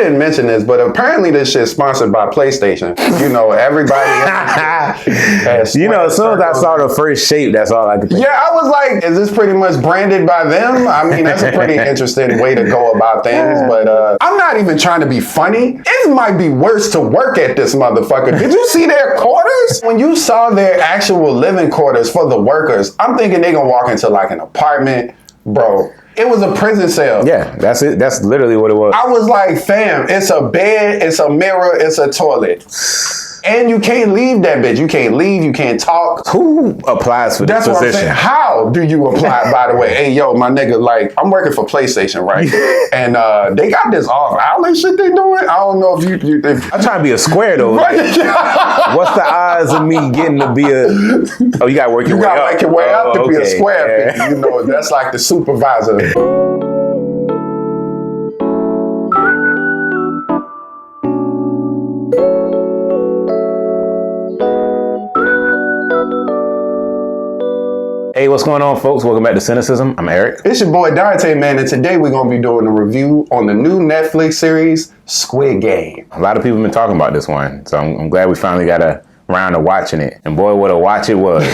didn't mention this, but apparently this shit's sponsored by PlayStation. You know, everybody has you know, as soon as I saw the first shape, that's all I could think. Yeah, I was like, is this pretty much branded by them? I mean, that's a pretty interesting way to go about things, but I'm not even trying to be funny. It might be worse to work at this motherfucker. Did you see their quarters? When you saw their actual living quarters for the workers, I'm thinking they gonna walk into like an apartment, bro. It was a prison cell. Yeah, that's it. That's literally what it was. I was like, fam, it's a bed, it's a mirror, it's a toilet. And you can't leave that bitch. You can't leave. You can't talk. Who applies for this position? That's what I'm saying. How do you apply, by the way? Hey, yo, my nigga, like, I'm working for PlayStation, right? And they got this off-island shit they doing. I don't know if you I'm trying to be a square, though. Like, what's the odds of me getting to be a... Oh, you got to work your way up. You got to work your way up to be a square. Yeah. You know, that's like the supervisor. Hey, what's going on, folks? Welcome back to Cinecism. I'm Eric. It's your boy Dante, man, and today we're going to be doing a review on the new Netflix series, Squid Game. A lot of people have been talking about this one, so I'm glad we finally got around to watching it. And boy, what a watch it was.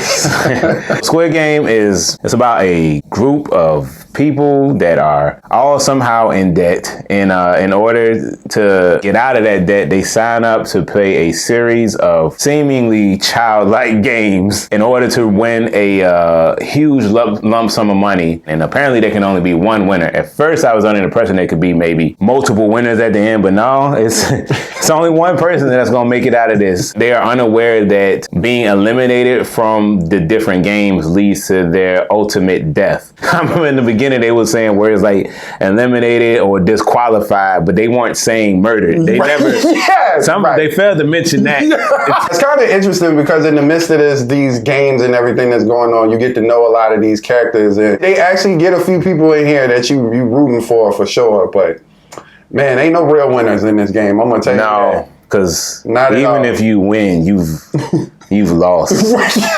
Squid Game it's about a group of people that are all somehow in debt. And in order to get out of that debt, they sign up to play a series of seemingly childlike games in order to win a huge lump sum of money. And apparently there can only be one winner. At first I was under the impression there could be maybe multiple winners at the end, but no, it's only one person that's gonna make it out of this. They are unaware that being eliminated from the different games leads to their ultimate death. I remember in the beginning they were saying words like eliminated or disqualified, but they weren't saying murdered. They never. They failed to mention that. It's kind of interesting because in the midst of these games and everything that's going on, you get to know a lot of these characters, and they actually get a few people in here that you rooting for sure. But man, ain't no real winners in this game. I'm gonna tell you that. Because even if you win, you've lost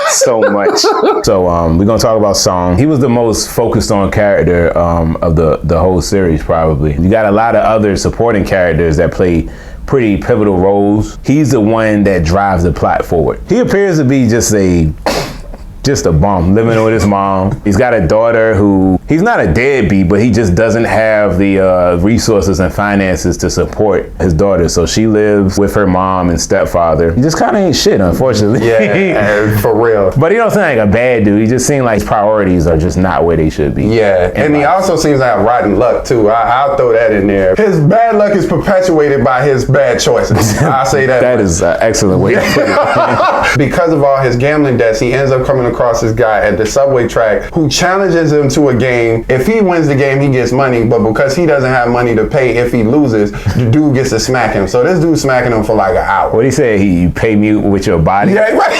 so much. So we're gonna talk about Seong. He was the most focused on character of the whole series, probably. You got a lot of other supporting characters that play pretty pivotal roles. He's the one that drives the plot forward. He appears to be just a bum living with his mom. He's got a daughter who, he's not a deadbeat, but he just doesn't have the resources and finances to support his daughter. So she lives with her mom and stepfather. He just kind of ain't shit, unfortunately. Yeah, for real. But he don't seem like a bad dude. He just seems like his priorities are just not where they should be. Yeah, and he also seems to have rotten luck too. I'll throw that in there. His bad luck is perpetuated by his bad choices. I'll say that. That is an excellent way to put it. Because of all his gambling debts, he ends up coming across this guy at the subway track who challenges him to a game. If he wins the game, he gets money, but because he doesn't have money to pay if he loses, the dude gets to smack him. So this dude's smacking him for like an hour. What he said, you pay me with your body? Yeah, right.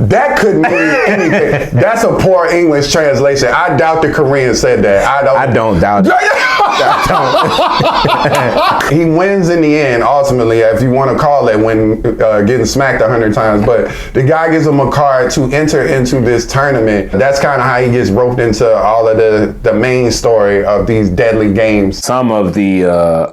That could mean anything. That's a poor English translation. I doubt the Korean said that. I don't doubt it. I don't. He wins in the end, ultimately, if you want to call it, when getting smacked 100 times. But the guy gives him a card to enter into this tournament. That's kind of how he gets roped into all of the main story of these deadly games. Some of the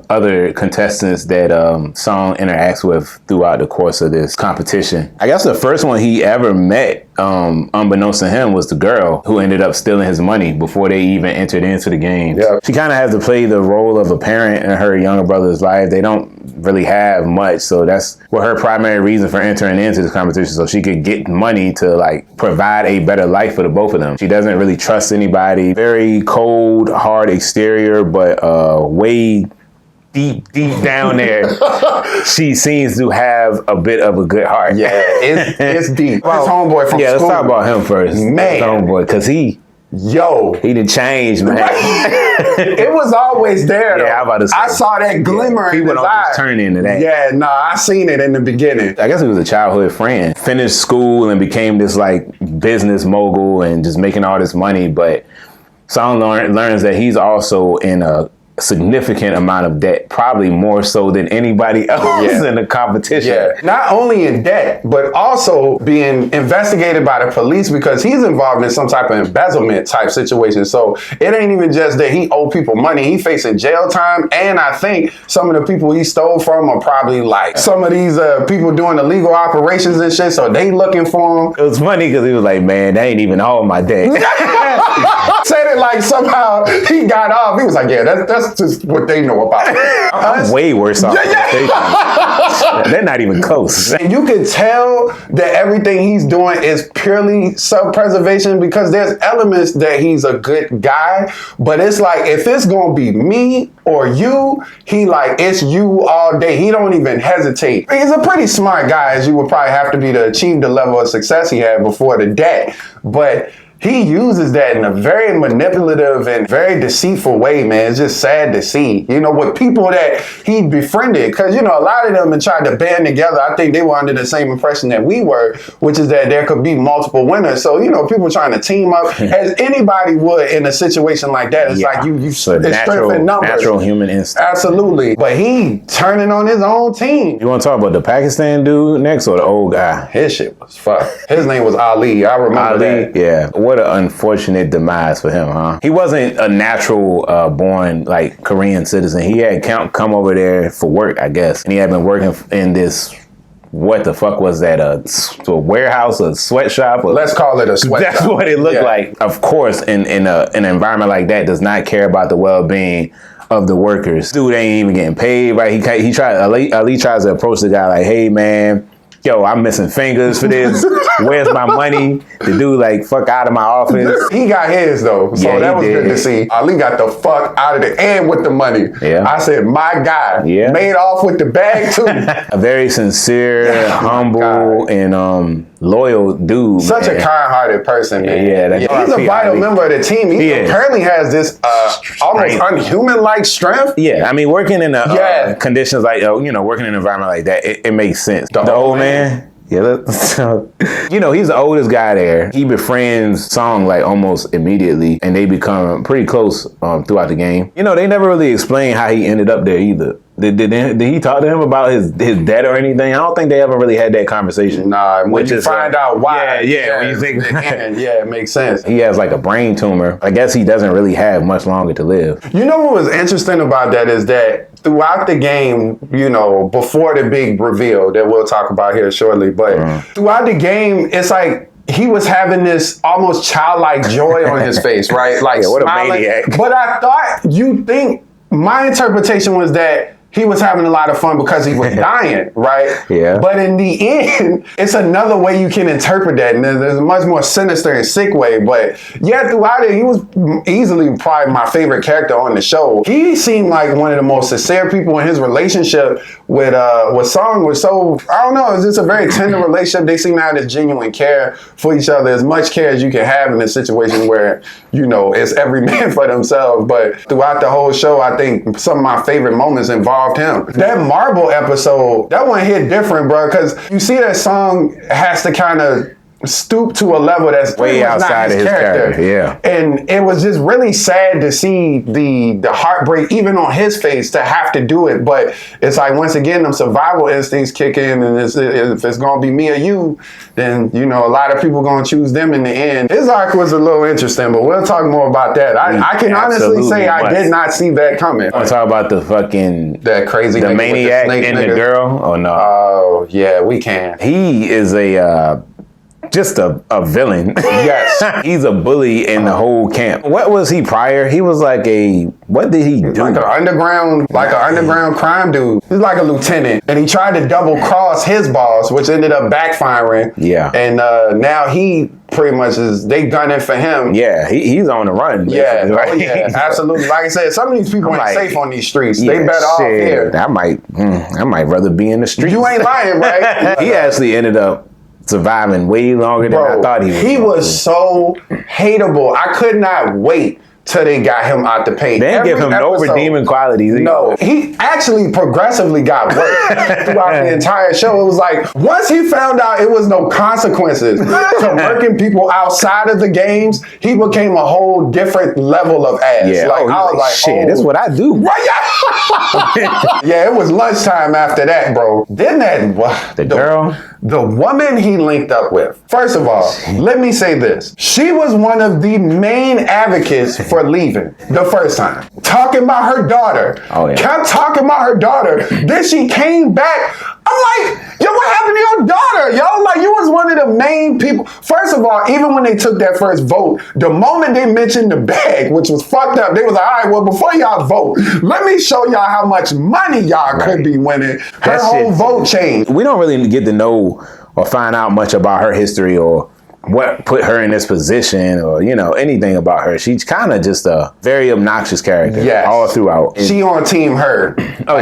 other contestants that Seong interacts with throughout the course of this competition. I guess the first one he ever met, unbeknownst to him, was the girl who ended up stealing his money before they even entered into the game. Yeah. She kind of has to play the role of a parent in her younger brother's life. They don't really have much, so that's what her primary reason for entering into this competition, so she could get money to like provide a better life for the both of them. She doesn't really trust anybody. Very cold, hard exterior, but way deep down there, she seems to have a bit of a good heart. Yeah, it's deep. Well, his homeboy from school. Let's talk about him first. Man. His homeboy, because he done changed, man. It was always there, though. Yeah, I'm about to say. I saw that glimmer in his don't eye. just turn into that. Yeah, no, I seen it in the beginning. I guess he was a childhood friend. Finished school and became this like business mogul and just making all this money. But Seong learns that he's also in a significant amount of debt, probably more so than anybody else in the competition. Yeah, not only in debt, but also being investigated by the police because he's involved in some type of embezzlement type situation. So it ain't even just that he owe people money. He facing jail time, and I think some of the people he stole from are probably like some of these people doing illegal operations and shit. So they looking for him. It was funny because he was like, "Man, that ain't even all my debt." Said it like somehow he got off. He was like, "Yeah, that's just what they know about it." I'm way worse off. They're not even close. And you can tell that everything he's doing is purely self-preservation because there's elements that he's a good guy, but it's like if it's gonna be me or you, he like it's you all day. He don't even hesitate. He's a pretty smart guy, as you would probably have to be to achieve the level of success he had before the debt, but he uses that in a very manipulative and very deceitful way, man. It's just sad to see, you know, with people that he befriended. Because, you know, a lot of them had tried to band together. I think they were under the same impression that we were, which is that there could be multiple winners. So, you know, people trying to team up as anybody would in a situation like that. It's like it's strength in numbers. Natural human instinct. Absolutely. But he turning on his own team. You want to talk about the Pakistan dude next or the old guy? His shit was fuck. His name was Ali. I remember that. Yeah. What an unfortunate demise for him, huh? He wasn't a natural born like Korean citizen. He had come over there for work, I guess, and he had been working in this. What the fuck was that? A warehouse, a sweatshop? Let's call it a sweatshop. That's what it looked like. Of course, in an environment like that, does not care about the well-being of the workers. Dude ain't even getting paid, right? Ali tries to approach the guy like, "Hey, man, yo, I'm missing fingers for this. Where's my money?" The dude like, "Fuck out of my office." He got his though, so that was good to see. Ali got the fuck out of there and with the money. Yeah. I said, my guy, made off with the bag too. A very sincere, humble, and loyal dude. Such a kind-hearted person, man. Yeah, he's a vital member of the team. He apparently has this almost unhuman-like strength. Yeah, I mean, working in conditions like, working in an environment like that, it makes sense. The old man. Yeah, you know, he's the oldest guy there. He befriends Seong like almost immediately, and they become pretty close throughout the game. You know, they never really explain how he ended up there either. Did he talk to him about his debt or anything? I don't think they ever really had that conversation. Nah, when you find out why. Yeah, when you think, it makes sense. He has like a brain tumor. I guess he doesn't really have much longer to live. You know what was interesting about that is that throughout the game, you know, before the big reveal that we'll talk about here shortly, but throughout the game, it's like he was having this almost childlike joy on his face, right? Like, what smiling. a maniac. But I thought my interpretation was that he was having a lot of fun because he was dying, right? Yeah. But in the end, it's another way you can interpret that. And there's a much more sinister and sick way. But yeah, throughout it, he was easily probably my favorite character on the show. He seemed like one of the most sincere people in his relationship with Seong was so, I don't know, it's just a very tender relationship. They seem to have this genuine care for each other, as much care as you can have in a situation where, you know, it's every man for themselves. But throughout the whole show, I think some of my favorite moments involved him. That marble episode, that one hit different, bro, because you see that Seong has to kind of stoop to a level that's way outside of his character. Yeah. And it was just really sad to see the heartbreak even on his face to have to do it. But it's like, once again, them survival instincts kick in, and if it's gonna be me or you, then, you know, a lot of people gonna choose them in the end. His arc was a little interesting, but we'll talk more about that. I can honestly say I did not see that coming. Want to talk about that crazy the maniac and the girl? Oh no. Oh yeah, we can. He is just a villain. Yes. He's a bully in the whole camp. What was he prior? He was like what did he do? Like an underground crime dude. He's like a lieutenant. And he tried to double cross his boss, which ended up backfiring. Yeah. And now he pretty much they gunning for him. Yeah, he's on the run. Yeah, right? Oh, yeah, absolutely. Like I said, some of these people ain't safe on these streets. They better off here. I might rather be in the streets. You ain't lying, right? He actually ended up surviving way longer than I thought he was. He was so hateable. I could not wait till they got him out the paint. They didn't give him no redeeming qualities. No, he actually progressively got worse throughout the entire show. It was like, once he found out it was no consequences to working people outside of the games, he became a whole different level of ass. Yeah, like, I was like, shit, this is what I do. Right? Yeah, it was lunchtime after that, bro. Then the girl? The woman he linked up with. First of all, let me say this. She was one of the main advocates for leaving the first time. Talking about her daughter. Oh, yeah. Kept talking about her daughter. Then she came back. I'm like, yo, what happened to your daughter, yo? Like, you was one of the main people. First of all, even when they took that first vote, the moment they mentioned the bag, which was fucked up, they was like, all right, well, before y'all vote, let me show y'all how much money y'all could be winning. Her whole vote changed. We don't really get to know or find out much about her history or what put her in this position or, you know, anything about her. She's kind of just a very obnoxious character all throughout. She on team her.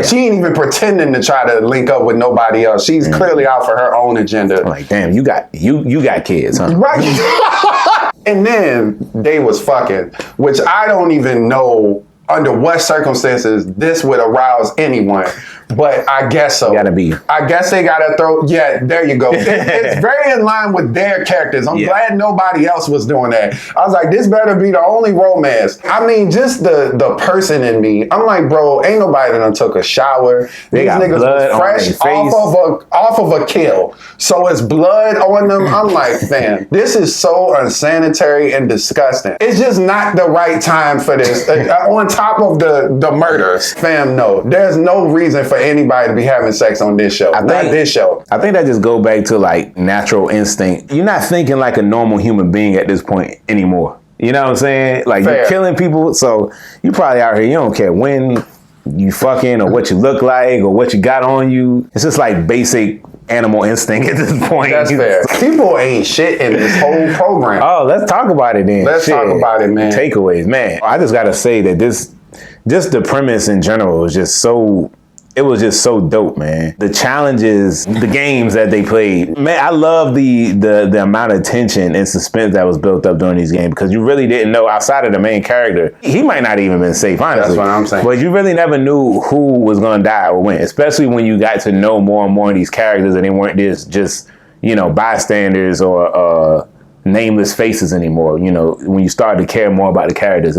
She ain't even pretending to try to link up with nobody else. She's clearly out for her own agenda. I'm like, damn, you got kids, huh? Right. And then they was fucking, which I don't even know under what circumstances this would arouse anyone. But I guess so. Gotta be. I guess they gotta throw. Yeah, there you go. It's very in line with their characters. I'm glad nobody else was doing that. I was like, this better be the only romance. I mean, just the person in me. I'm like, bro, ain't nobody that done took a shower. They These got niggas blood was fresh off of a kill. So it's blood on them. I'm like, fam, this is so unsanitary and disgusting. It's just not the right time for this. On top of the murders, fam, no. There's no reason for anybody to be having sex on this show. Not this show. I think that just go back to like natural instinct. You're not thinking like a normal human being at this point anymore. You know what I'm saying? Like you're killing people, so you probably out here, you don't care when you fucking or what you look like or what you got on you. It's just like basic animal instinct at this point. That's fair. People ain't shit in this whole program. Oh, let's talk about it then. Let's talk about it, man. Takeaways, man. I just gotta say that just the premise in general was just so. It was just so dope, man. The challenges, the games that they played. Man, I love the amount of tension and suspense that was built up during these games because you really didn't know outside of the main character. He might not even been safe, honestly. That's what I'm saying. But you really never knew who was going to die or when, especially when you got to know more and more of these characters and they weren't just you know, bystanders or nameless faces anymore. You know, when you started to care more about the characters,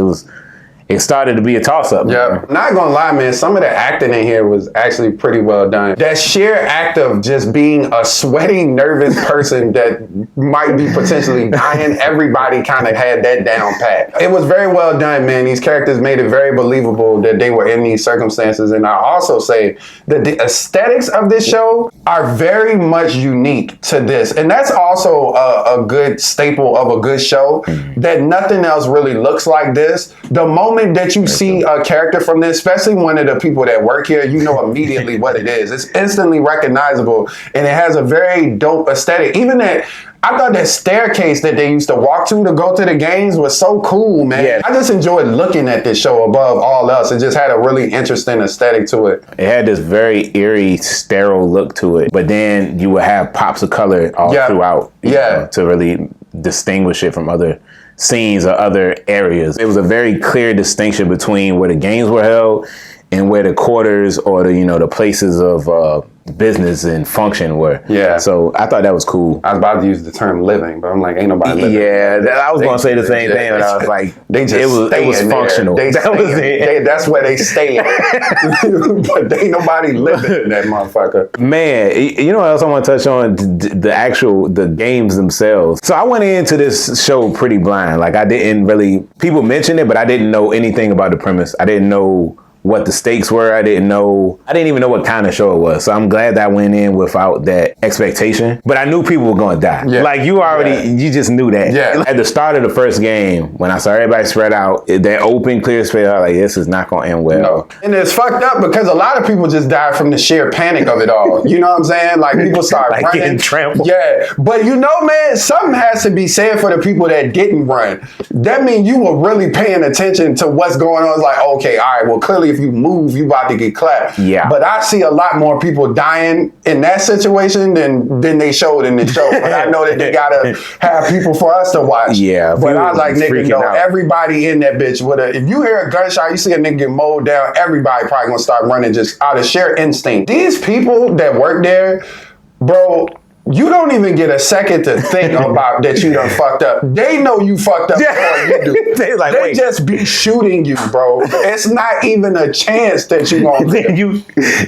it started to be a toss-up. Yeah, not gonna lie, man, some of the acting in here was actually pretty well done. That sheer act of just being a sweating, nervous person that might be potentially dying, everybody kind of had that down pat. It was very well done, man. These characters made it very believable that they were in these circumstances. And I also say that the aesthetics of this show are very much unique to this. And that's also a good staple of a good show, that nothing else really looks like this. The moment that you see a character from this, especially one of the people that work here, you know immediately what it is. It's instantly recognizable, and it has a very dope aesthetic. Even that, I thought that staircase that they used to walk to go to the games was so cool, man. Yeah. I just enjoyed looking at this show above all else. It just had a really interesting aesthetic to it. It had this very eerie, sterile look to it, but then you would have pops of color all throughout, you know, to really distinguish it from other scenes or other areas. It was a very clear distinction between where the games were held and where the quarters or the places of business and function were. Yeah. So I thought that was cool. I was about to use the term living, but I'm like, ain't nobody living. Yeah, I was going to say the same thing, but I was like, it was functional. That's where they stay at. But ain't nobody living in that motherfucker. Man, you know what else I want to touch on? The games themselves. So I went into this show pretty blind. Like I didn't really, people mentioned it, but I didn't know anything about the premise. I didn't know what the stakes were. I didn't even know what kind of show it was. So I'm glad that I went in without that expectation. But I knew people were going to die. Yeah. Like you just knew that. Yeah. At the start of the first game, when I saw everybody spread out, that open, clear space, I was like, this is not going to end well. No. And it's fucked up because a lot of people just died from the sheer panic of it all. You know what I'm saying? Like people start like running. Getting trampled. Yeah. But you know, man, something has to be said for the people that didn't run. That means you were really paying attention to what's going on. It's like, okay, all right, well, clearly if you move, you about to get clapped. Yeah. But I see a lot more people dying in that situation than they showed in the show. But I know that they gotta have people for us to watch. Yeah. But I was like, nigga, no, out. Everybody in that bitch if you hear a gunshot, you see a nigga get mowed down, everybody probably gonna start running just out of sheer instinct. These people that work there, bro, you don't even get a second to think about that you done fucked up. They know you fucked up before you do. They just be shooting you, bro. It's not even a chance that you gonna live.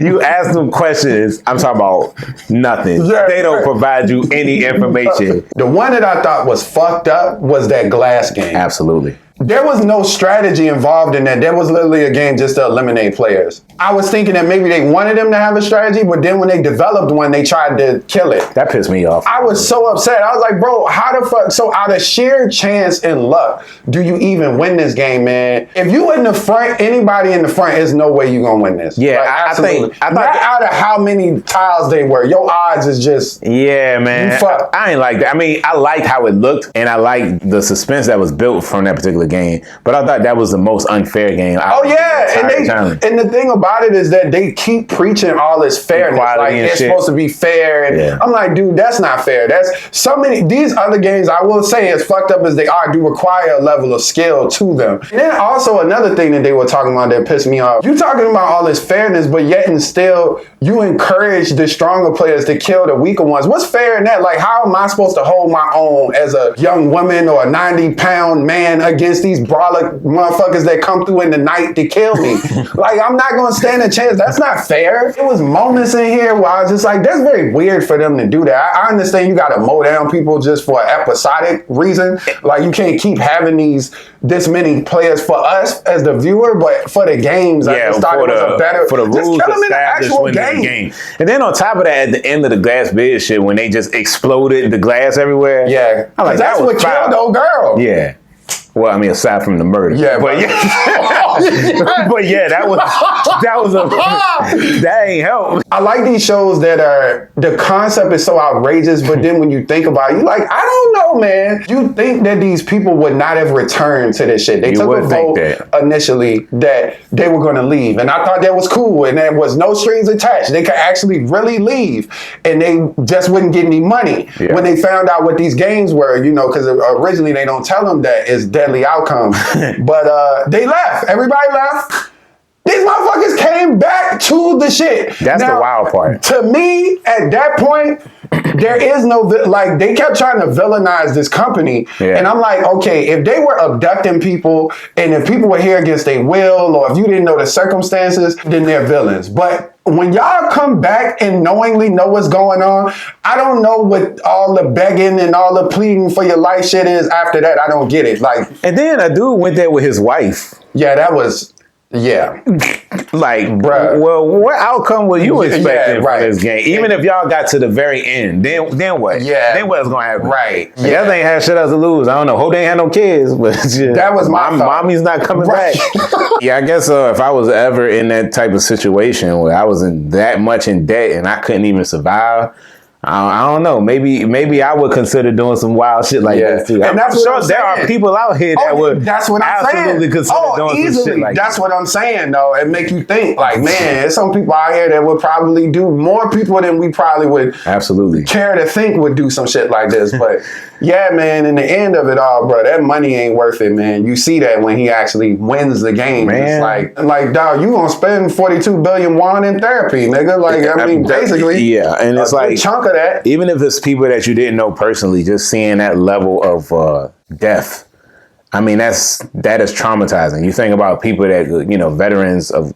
You ask them questions, I'm talking about nothing. Yeah, they don't provide you any information. The one that I thought was fucked up was that glass game. Absolutely. There was no strategy involved in that. There was literally a game just to eliminate players. I was thinking that maybe they wanted them to have a strategy, but then when they developed one, they tried to kill it. That pissed me off. I was so upset. I was like, bro, how the fuck? So out of sheer chance and luck, do you even win this game, man? If you in the front, anybody in the front, there's no way you gonna win this. Yeah, like, I thought out of how many tiles they were, your odds is just... Yeah, man. I ain't like that. I mean, I liked how it looked, and I liked the suspense that was built from that particular game, but I thought that was the most unfair game. And the thing about it is that they keep preaching all this fairness, like it's supposed to be fair, and I'm like, dude, that's not fair. That's so many. These other games, I will say, as fucked up as they are, do require a level of skill to them. And then also another thing that they were talking about that pissed me off. You talking about all this fairness, but yet and still you encourage the stronger players to kill the weaker ones. What's fair in that? Like, how am I supposed to hold my own as a young woman or a 90-pound man against these brolic motherfuckers that come through in the night to kill me? Like, I'm not gonna stand a chance. That's not fair. It was moments in here where I was just like, that's very weird for them to do that. I understand you gotta mow down people just for an episodic reason. Like, you can't keep having this many players for us as the viewer, but for the games, I just thought it was a better... For the rules established in the game. And then on top of that, at the end of the glass bid shit, when they just exploded the glass everywhere. Yeah. I'm like, that's what killed the old girl. Yeah. Well, I mean, aside from the murder. Yeah, but but yeah, that ain't help. I like these shows that the concept is so outrageous, but then when you think about it, you're like, I don't know, man. You think that these people would not have returned to this shit. They took a vote initially that they were going to leave. And I thought that was cool. And there was no strings attached. They could actually really leave. And they just wouldn't get any money. Yeah. When they found out what these games were, because originally they don't tell them that it's deadly outcome. But they left. Everybody left. These motherfuckers came back to the shit. That's the wild part. To me, at that point, there is no, like, they kept trying to villainize this company. Yeah. And I'm like, okay, if they were abducting people and if people were here against their will, or if you didn't know the circumstances, then they're villains. But when y'all come back and knowingly know what's going on, I don't know what all the begging and all the pleading for your life shit is after that. I don't get it. Like, and then a dude went there with his wife. Yeah, that was... Yeah. Like, bruh. Well, what outcome were you expecting from this game? Even if y'all got to the very end, then what? Yeah. Then what's gonna happen? Right. Yeah. Y'all ain't had shit else to lose. I don't know. Hope they ain't had no kids, but that was my mommy's not coming back. Yeah, I guess if I was ever in that type of situation where I was in that much in debt and I couldn't even survive, I don't know. Maybe I would consider doing some wild shit like this too. And that's sure there are people out here that would absolutely consider doing some shit like that. That's what I'm saying, though. It make you think, like, man, there's some people out here that would probably do more people than we probably would care to think would do some shit like this. But yeah, man, in the end of it all, bro, that money ain't worth it, man. You see that when he actually wins the game. Man. It's like, dog, you gonna spend 42 billion won in therapy, nigga. Like, I mean, basically. Yeah, and it's like a chunk of that. Even if it's people that you didn't know personally, just seeing that level of death, I mean, that is traumatizing. You think about people that, veterans of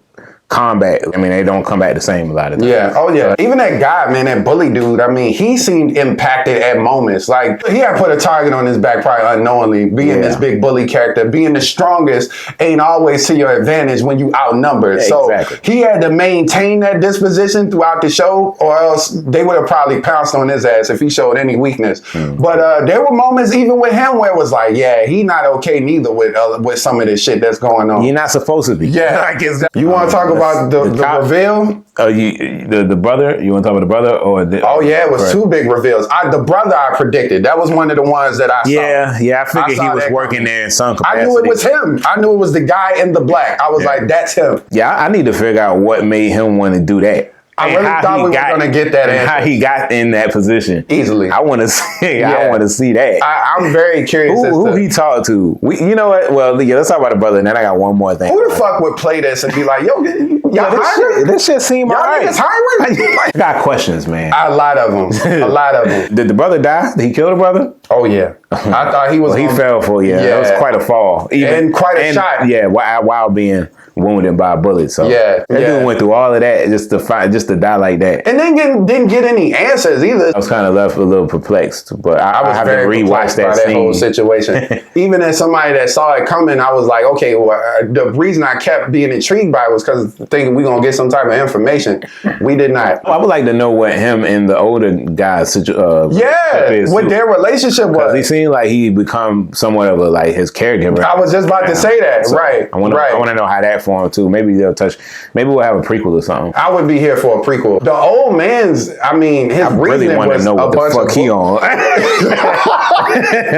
combat, I mean, they don't come back the same a lot of times. Yeah. Oh, yeah. Even that guy, man, that bully dude, I mean, he seemed impacted at moments. Like, he had put a target on his back probably unknowingly. Being this big bully character, being the strongest ain't always to your advantage when you outnumbered. So he had to maintain that disposition throughout the show, or else they would have probably pounced on his ass if he showed any weakness. But there were moments even with him where it was like, yeah, he not okay neither with some of this shit that's going on. You're not supposed to be. Yeah. You want to talk about about the cop? reveal? The brother? You want to talk about the brother or the? Oh yeah, it was two big reveals. The brother I predicted. That was one of the ones that I saw. Yeah. I figured he was working there in some capacity. I knew it was him. I knew it was the guy in the black. I was like, that's him. Yeah, I need to figure out what made him want to do that. I really thought we were going to get that answer. How he got in that position. Easily. I want to see. Yeah. I want to see that. I'm very curious. Who he talked to. You know what? Well, yeah, let's talk about the brother. And then I got one more thing. Who the fuck would play this and be like, yo, y'all hiring? This shit seem all right. Y'all niggas hiring? I got questions, man. A lot of them. A lot of them. Did the brother die? Did he kill the brother? Oh, yeah. I thought he was. He fell for, that was quite a fall. And quite a shot. Yeah, while being wounded by a bullet. So that dude went through all of that just to die like that. And then didn't get any answers either. I was kind of left a little perplexed, but I was have to rewatch that whole situation. Even as somebody that saw it coming, I was like, okay, well, the reason I kept being intrigued by it was because thinking we're going to get some type of information. We did not. Well, I would like to know what him and the older guy's what their relationship was. He seemed like he become somewhat of his caregiver. I was just about to say that. So right. I want to know how that formed too. Maybe we'll have a prequel or something. I would be here for a prequel. The old man's, his reasoning was know what the fuck he on.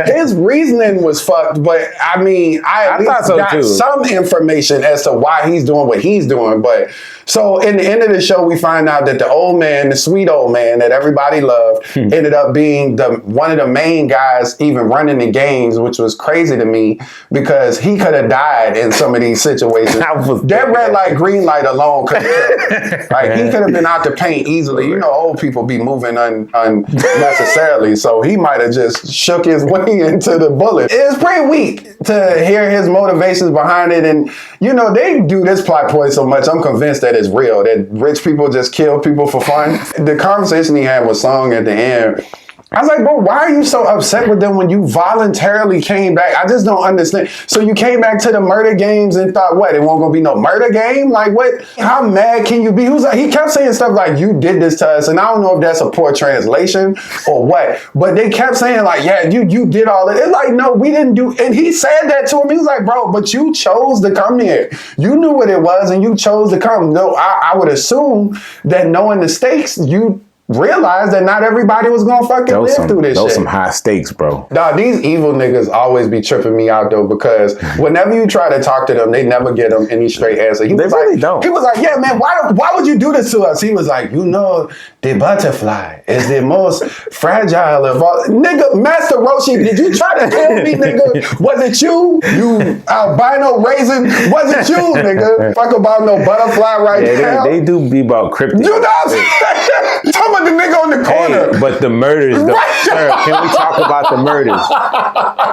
His reasoning was fucked, but I at least got some information as to why he's doing what he's doing. But so in the end of the show, we find out that the old man, the sweet old man that everybody loved, ended up being one of the main guys even running the games, which was crazy to me because he could have died in some of these situations. That red light, green light alone could have killed him. Like, he could have been out the paint easily. You know, old people be moving unnecessarily, so he might have just shook his way into the bullet. It's pretty weak to hear his motivations behind it, and you know, they do this plot point so much, I'm convinced that it's real, that rich people just kill people for fun. The conversation he had with Seong at the end, I was like, bro, why are you so upset with them when you voluntarily came back? I just don't understand. So you came back to the murder games and thought, what, it won't gonna be no murder game? Like, what? How mad can you be? He kept saying stuff like, you did this to us. And I don't know if that's a poor translation or what, but they kept saying like, yeah, you did all that. It's like, no, we didn't do. And he said that to him. He was like, bro, but you chose to come here. You knew what it was and you chose to come. No, I would assume that knowing the stakes, you realized that not everybody was gonna fucking live through this shit. Those some high stakes, bro. Dog, these evil niggas always be tripping me out though, because whenever you try to talk to them, they never get them any straight answer. He was like, yeah, man, why would you do this to us? He was like, you know, the butterfly is the most fragile of all. Nigga, Master Roshi, did you try to kill me, nigga? Was it you? You albino raisin? Was it you, nigga? Fuck about no butterfly now. They do be about cryptic. You know, talking about the nigga on the corner. Hey, but the murders, sir, can we talk about the murders?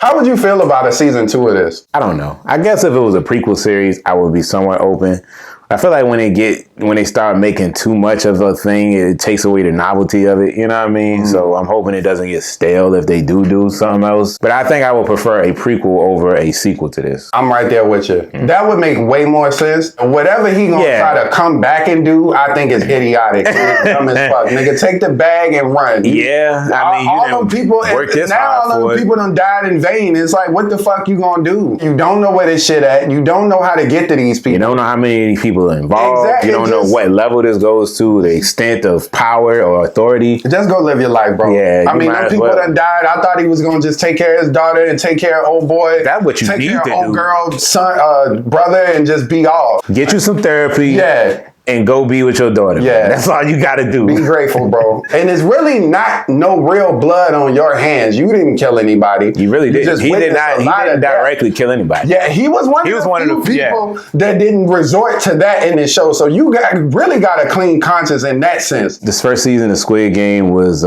How would you feel about a season 2 of this? I don't know. I guess if it was a prequel series, I would be somewhat open. I feel like when they start making too much of a thing, it takes away the novelty of it. You know what I mean? So I'm hoping it doesn't get stale if they do something else. But I think I would prefer a prequel over a sequel to this. I'm right there with you. That would make way more sense. Whatever he gonna try to come back and do, I think is idiotic. It's dumb as fuck. Nigga, take the bag and run. Yeah, I mean, all them people, now all them people done died in vain. It's like, what the fuck you gonna do? You don't know where this shit at. You don't know how to get to these people. You don't know how many people involved. Exactly. You don't know what level this goes to, the extent of power or authority. Just go live your life, bro. Yeah, I mean, them people done died. I thought he was gonna just take care of his daughter and take care of old boy. That's what you need to do. Take care of old girl, son, brother, and just be off. Get you some therapy. Yeah. And go be with your daughter. Yeah. Man. That's all you got to do. Be grateful, bro. And it's really not no real blood on your hands. You didn't kill anybody. You really did. He did not directly kill anybody. Yeah, he was one of the people that didn't resort to that in this show. So you really got a clean conscience in that sense. This first season of Squid Game was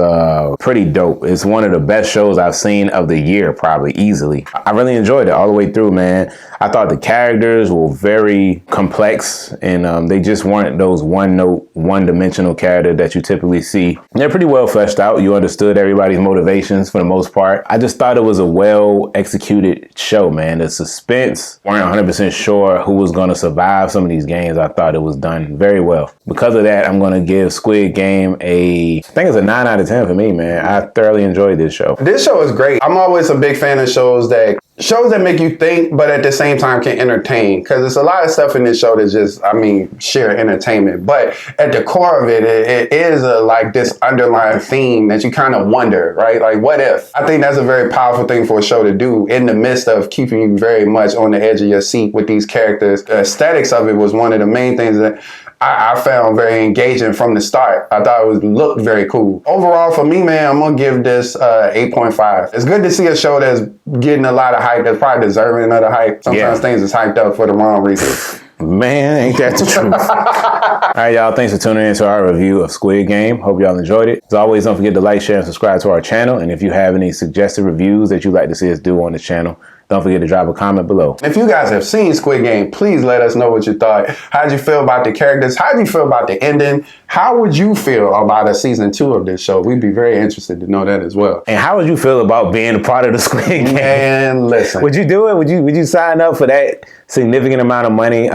pretty dope. It's one of the best shows I've seen of the year, probably, easily. I really enjoyed it all the way through, man. I thought the characters were very complex, and they just weren't those one-note, one-dimensional characters that you typically see. They're pretty well fleshed out. You understood everybody's motivations for the most part. I just thought it was a well-executed show, man. The suspense, weren't 100% sure who was going to survive some of these games. I thought it was done very well. Because of that, I'm going to give Squid Game I think it's a 9 out of 10 for me, man. I thoroughly enjoyed this show. This show is great. I'm always a big fan of shows that shows that make you think, but at the same time can entertain. Because there's a lot of stuff in this show that's just, I mean, sheer entertainment. But at the core of it, it is like this underlying theme that you kind of wonder, right? Like, what if? I think that's a very powerful thing for a show to do in the midst of keeping you very much on the edge of your seat with these characters. The aesthetics of it was one of the main things that I found very engaging from the start. I thought it looked very cool. Overall, for me, man, I'm gonna give this 8.5. It's good to see a show that's getting a lot of hype, that's probably deserving of the hype. Sometimes things is hyped up for the wrong reasons. Man, ain't that the truth? All right, y'all. Thanks for tuning in to our review of Squid Game. Hope y'all enjoyed it. As always, don't forget to like, share, and subscribe to our channel. And if you have any suggested reviews that you'd like to see us do on the channel, don't forget to drop a comment below. If you guys have seen Squid Game, please let us know what you thought. How'd you feel about the characters? How'd you feel about the ending? How would you feel about a season 2 of this show? We'd be very interested to know that as well. And how would you feel about being a part of the Squid Game? Man, listen. Would you do it? Would you sign up for that significant amount of money?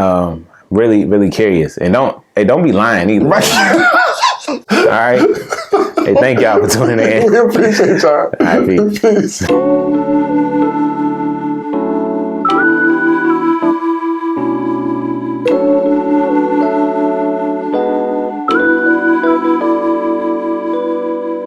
Really, really curious. And don't be lying either. All right. Hey, thank y'all for tuning in. We appreciate y'all. All right, peace.